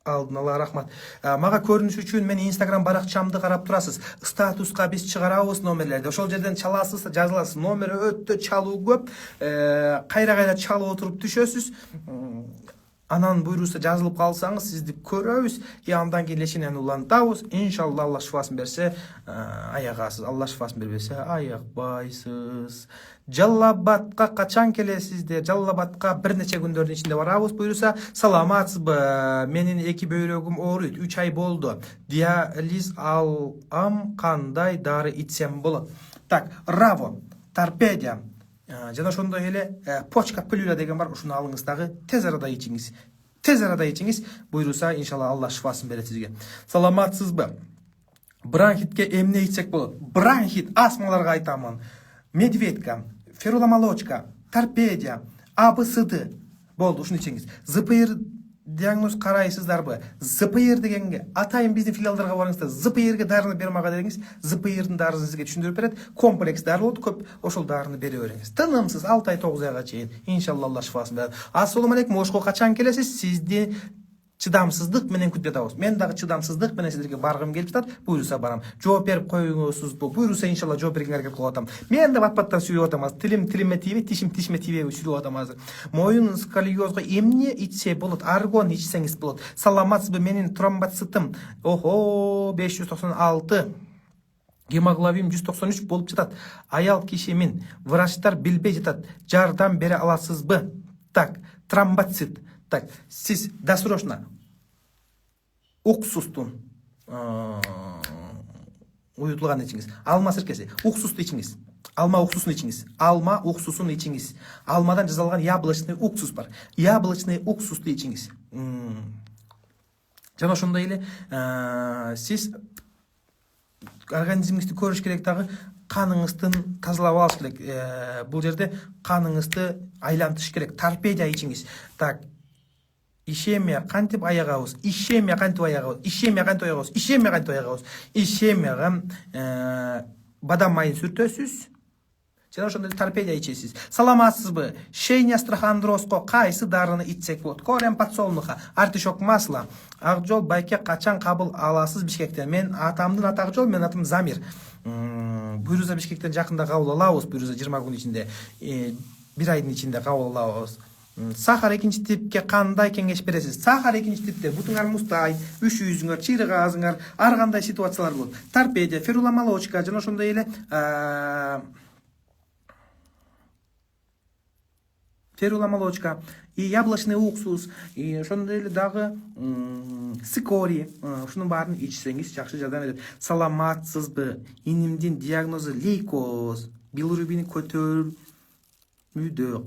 Алдын ала рахмат. Мага көрүнүш үчүн мен Инстаграм баракчамды карап турасыз. Статуска биз чыгарабыз номерлерди. Ошол жерден чаласыз, жазыласыз. Номери өтө чалуу көп. Кайра чалып отуруп түшөсүз. Анан буйруса жазылып калсаңыз сизди көрөбүз. Андан кийин лечениени улантабыз. Иншалла Алла шифасын берсе, аягасыз. Алла шифасын бербесе, аягбайсыз. Жаллабатка качан келесиздер? Жаллабатка бир нече күндөрдүн ичинде барабыз буйруса. Саламатсызбы? Менин 2 бөйрөгүм ооруйт. 3 ай болду. Диализ алам, кандай дары ичсем болот? Так, Раво, торпедия жана ошондой эле почка пилюля деген бар, ушуну алыңыз дагы тез арада ичиңиз. Буйруса иншалла Алла шифасын берет сизге. Саламатсызбы? Бронхитке эмне ичсек болот? Бронхит, астмаларга айтамын. Медведка, ферула молочка, торпедия, АБСД болду, ушуну ичиңиз. ЗПР диагноз карайсыздарбы? ЗПР дегенге атайын биздин филиалдарга барыңыздар. ЗПРге дарыны бере мага деңиз. ЗПРдин дарысын сизге түшүндүрүп берет. Комплекс дары болот, көп ошол дарыны бере бериңиз. Тынымсыз 6 ай 9 айга чейин. Иншалла Алла шифасын берет. Ассалому алейкум, ошко качан келесиз? Сизди чыдамсыздык менен күтүп атабыз. Мен дагы чыдамсыздык менен сиздерге баргым келип жатат. Буйруса барам. Жооп берип коюңузбу? Буйруса иншалла жооп берүүгө аракет кылып атам. Мен да бат-баттан сүйлөп атам азыр. Тилиме тийбей, тишиме тийбей сүйлөп атам азыр. Моюн сколиозго эмне ичсе болот? Аргон ичсеңиз болот. Саламатсызбы? Менин тромбоцитим 596. Гемоглобин 193 болуп жатат. Аял кишимин врачтар билбей жатат. Жардам бере аласызбы? Так, тромбоцит. Так, сиз досрочно уксустун уютулган ичиңиз. Алма сиркеси, уксусту ичиңиз. Алма уксусын ичиңиз. Алма уксусын ичиңиз. Алмадан жасалган яблочный уксус бар. Яблочный уксусту ичиңиз. Жана ошондой эле сиз организмиңизди көрүш керек дагы, каныңыздын тазалап алыш керек. Бул жерде каныңызды айлантыш керек. Торпедия ичиңиз. Так, ишемия кантип аягабыз? Ишемия кантип аягабыз? Ишемия кантип аягабыз? Ишемия кантип аягабыз? Ишемияга бадам майын сүртөсүз. Жана ошондой торпедия ичесиз. Саламатсызбы? Шейный остеохондрозго кайсы дарыны ичсек болот? Корем подсолнуха, артишок масла. Акжол байке качан кабыл аласыз Бишкектен? Мен атамдын аты Акжол, менин атым Замир. Буйруза Бишкектен жакында кабыл алабыз. Буйруза 20 күн ичинде, 1 айдын ичинде кабыл алабыз. Сахар 2 типке кандай кеңеш бересиз? Сахар 2 типте бутуңар мустай, үшүүзүңөр, чыйрыгыңар, ар кандай ситуациялар болот. Торпедия, феруломолочка, жана ошондой эле феруломолочка, и яблочный уксус, и ошондой эле дагы цикорий, ушунун баарын ичсеңиз жакшы жардам берет. Саламатсызбы? Инимдин диагнозу лейкоз, билирубини көтөрмөдө,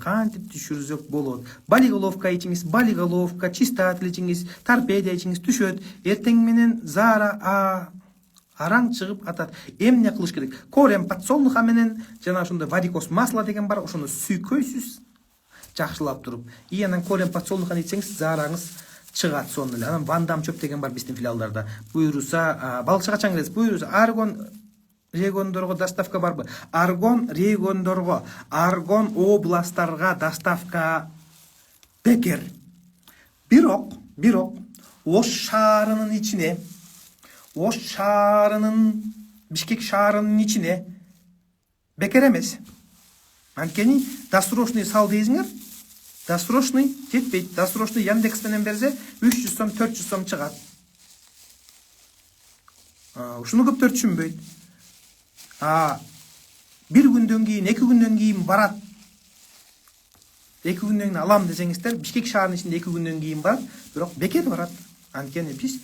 кантип түшүрсөк болот? Болиголовка ичиңиз, болиголовка, чистатель ичиңиз, торпедия ичиңиз түшөт. Эртең менен заара араң чыгып атат. Эмне кылыш керек? Корем подсолнуха менен жана ошондой варикоз масло деген бар, ошону сүйкөйсүз жакшылап туруп. И анан корем подсолнуханы ичсеңиз заараңыз чыгат сонун эле. Анан вандам чөп деген бар биздин филиалдарда. Буйруса балыкчы качан киресиз? Буйруса аргон региондорго доставка барбы? Аргон региондорго, аргон областтарга доставка бекер. Бирок Ош шаарынын ичине, Ош шаарынын, Бишкек шаарынын ичине бекер эмес. Анткени досрочный сал дейсиңер, досрочный жетпейт. Досрочный Яндекс менен берсе 300 сом, 400 сом чыгат. Ушуну көптөр түшүнбөйт. 1 күндөн кийин, 2 күндөн кийин барат. 2 күндөн кийин алам десеңиздер, Бишкек шаарынын ичинде 2 күндөн кийин барат, бирок бекер барат. Анткени биз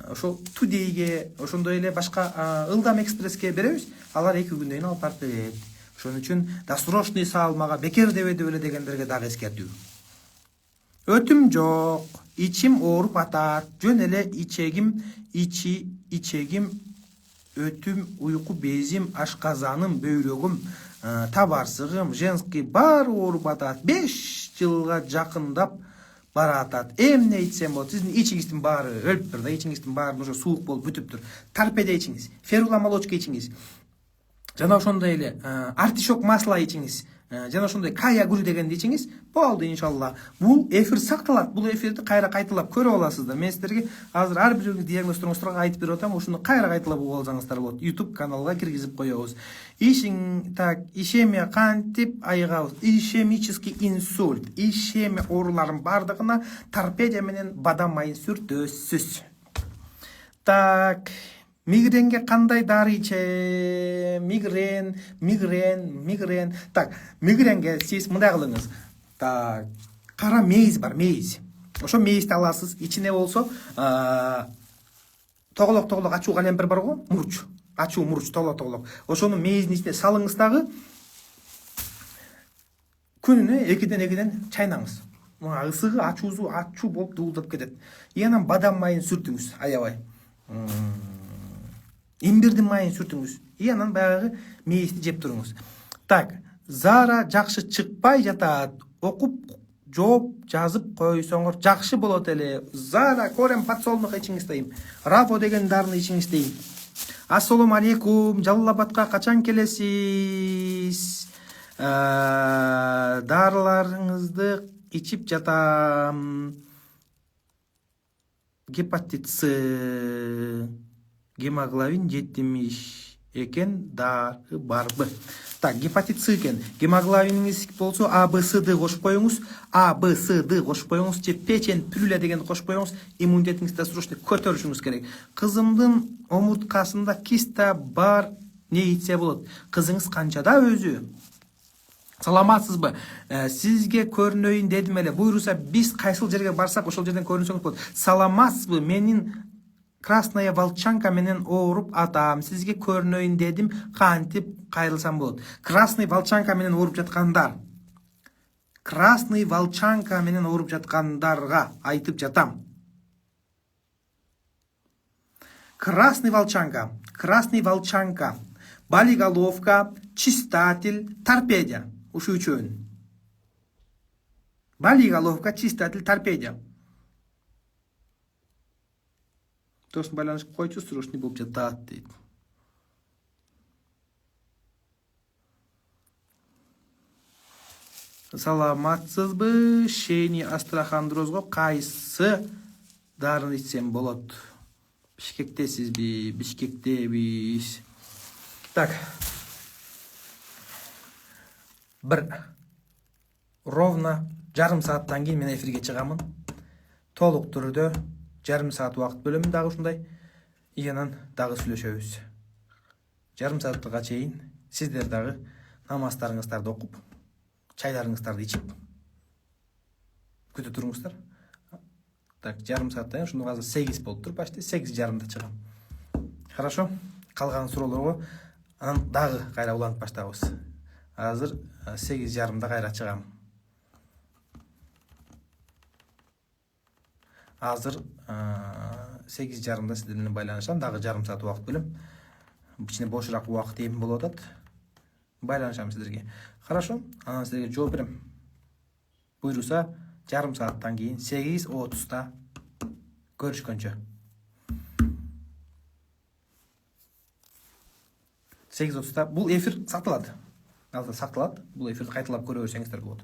ошол Тудейге, ошондой эле башка Ылдам экспресске беребиз, алар 2 күндөн кийин алып барып берет. Ошон үчүн досрочный салмага бекер дебеди эле дегендерге дагы эскертүү. Өтүм жок, ичим ооруп атат, жөн эле ичегим, өтүм, уйку безим, ашказаным, бөйрөгүм, табарсыгым, женский баары ооруп атат. 5 жылга жакындап баратат. Эмне ичсем болот? Сиздин ичиңиздин баары өлүп тур да, ичиңиздин баары уже суук болуп бүтүп тур. Торпедия ичиңиз, феруломолочка ичиңиз. Жана ошондой эле артишок масло ичиңиз, жана ошондой кая гүл дегенди ичиңиз, болду иншалла. Бул эфир сакталат. Бул эфирди кайра кайталап көрүп аласыздар. Мен сиздерге азыр ар бир диагнозторуңуздарга айтып берип атам, ошону кайра кайталап угуп алсаңыздар болот. YouTube каналга киргизип коебуз. Ишемия кантип айыгабыз? Ишемический инсульт, ишемия ооруларынын бардыгына торпедия менен бадам майын сүртөсүз. Так, мигренге кандай дары ичем? Мигрен. Так, мигренге сиз мындай кылыңыз. Так, кара мейиз бар, мейиз. Ошо мейизди аласыз. Ичине болсо тоголок ачуу калемпир бар го, мурч. Ачуу мурч, тоголок. Ошону мейиздин ичине салыңыз дагы. Күнүнө 2ден чайнаңыз. Ысыгы, ачуу болуп дуулдап кетет. И анан бадам майын сүртүңүз, аябай. Имбирдин майын сүртүңүз. И анан баягы мейизди жеп туруңуз. Так, заара жакшы чыкпай жатат. Окуп жооп жазып койсоңор жакшы болот эле. Заара корем подсолнух ичиңиз дейм. Рафо деген дарыны ичиңиз дейм. Ассалому алейкум. Жалал Абадка качан келесиз? Дарыларыңызды ичип жатам. Гепатит С, гемоглобин 70, экен, дары барбы. Так, гепатит С экен. Гемоглобиниңиз болсо А, Б, С, Д кошуп коюңуз. А, Б, С, Д кошуп коюңуз. Же печень пүлүлө дегенди кошуп коюңуз. Иммунитетиңизди срочно көтөрүшүңүз керек. Кызымдын омурткасында киста бар не айтса болот. Кызыңыз канчада өзү? Саламатсызбы? Сизге көрүнөйүн дедим эле. Буйруса биз кайсыл жерге барсак ошол жерден көрүнсөңүз болот. Саламатсызбы? Менин красная волчанка менен ооруп атам. Сизге көрүнөйүн дедим. Кантип кайрылсам болот? Красный волчанка менен ооруп жаткандар. Красный волчанка менен ооруп жаткандарга айтып жатам. Красный волчанка, болиголовка, чистатель, торпедия. Ушу үчөөнү. Болиголовка, чистатель, торпедия. Тосын байланышып койчу, срочный болуп жатат дейт. Саламатсызбы? Шейни астрахандрозго кайсы дарыны ичсем болот? Бишкектесизби? Бишкектебиз. Так. Ровно жарым сааттан кийин мен эфирге чыгамын. Толук түрдө жарым саат убакыт бөлөмүн дагы ушундай. Иянан дагы сүйлөшөбүз. Жарым саатка чейин сиздер дагы намаздарыңыздарды окуп, чайларыңыздарды ичип күтүп туруңуздар. Так, жарым сааттан кийин ушуну азыр 8 болуп тур, почти 8:30 чыгам. Хорошо? Калган суроолорго анан дагы кайра улантып баштабыз. Азыр 8:30 кайра чыгам. Азыр 8:30 сиздер менен байланышам, дагы жарым саат убакыт бөлөм. Кичине бошураак убакыт эми болуп атат. Байланышам сиздерге. Хорошо? Анан сиздерге жооп берем. Буйруса жарым сааттан кийин 8:30 көрүшкөнчө. 8:30 бул эфир сакталат. Бул эфирди кайталап көрө берсеңиздер болот.